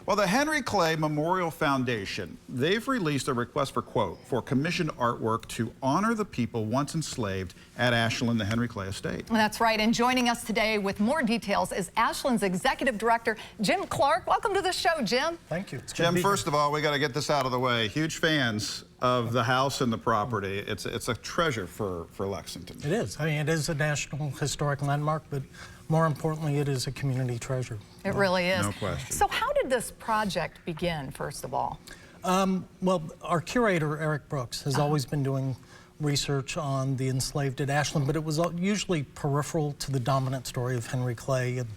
Well, the Henry Clay Memorial Foundation, they've released a request for quote for commissioned artwork to honor the people once enslaved at Ashland, the Henry Clay estate. That's right. And joining us today with more details is Ashland's Executive Director, Jim Clark. Welcome to the show, Jim. Thank you. Jim, first of all, we got to get this out of the way. Huge fans of the house and the property. It's a treasure for Lexington. It is. I mean, it is a National Historic Landmark, but more importantly, it is a community treasure. It really is. No question. So how did this project begin, first of all? Well, our curator, Eric Brooks, has always been doing research on the enslaved at Ashland, but it was usually peripheral to the dominant story of Henry Clay and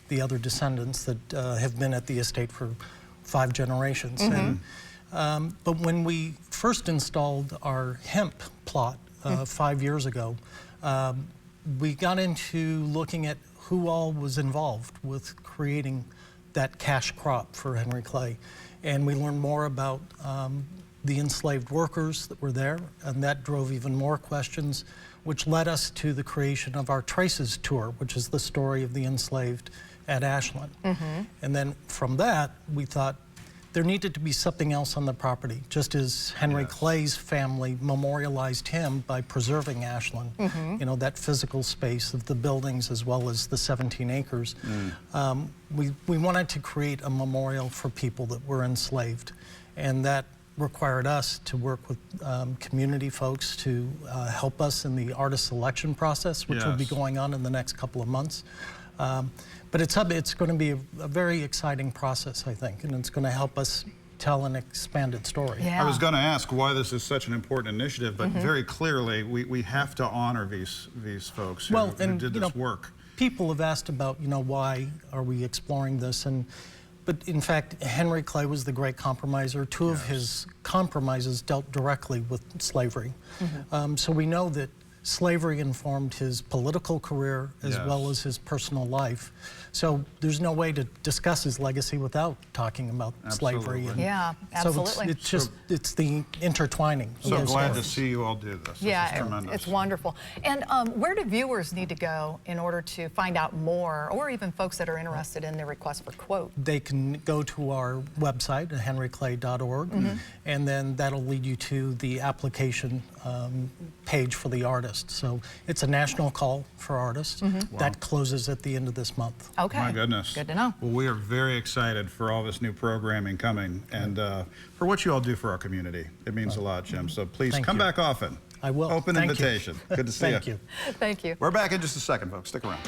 the other descendants that have been at the estate for 5 generations. But when we first installed our hemp plot 5 years ago, we got into looking at who all was involved with creating that cash crop for Henry Clay. And we learned more about the enslaved workers that were there, and that drove even more questions, which led us to the creation of our Traces Tour, which is the story of the enslaved at Ashland. And then from that, we thought there needed to be something else on the property, just as Henry Clay's family memorialized him by preserving Ashland, you know, that physical space of the buildings as well as the 17 acres. We wanted to create a memorial for people that were enslaved, and that required us to work with community folks to help us in the artist selection process, which will be going on in the next couple of months. But it's going to be a very exciting process, I think, and it's going to help us tell an expanded story. I was going to ask why this is such an important initiative, but very clearly we have to honor these folks who did this work. People have asked about, you know, why are we exploring this? But in fact, Henry Clay was the great compromiser. 2 of his compromises dealt directly with slavery. So we know that slavery informed his political career as well as his personal life. So there's no way to discuss his legacy without talking about slavery. And absolutely. So it's just, it's the intertwining. So glad to see you all do this. Yeah, this is tremendous. It's wonderful. And where do viewers need to go in order to find out more, or even folks that are interested in the request for quote? They can go to our website at henryclay.org, and then that'll lead you to the application page for the artist. So it's a national call for artists. That closes at the end of this month. Okay. My goodness. Good to know. Well, we are very excited for all this new programming coming and for what you all do for our community. It means a lot, Jim. So please come back often. I will. Open invitation. Good to see you. Thank you. Thank you. We're back in just a second, folks. Stick around.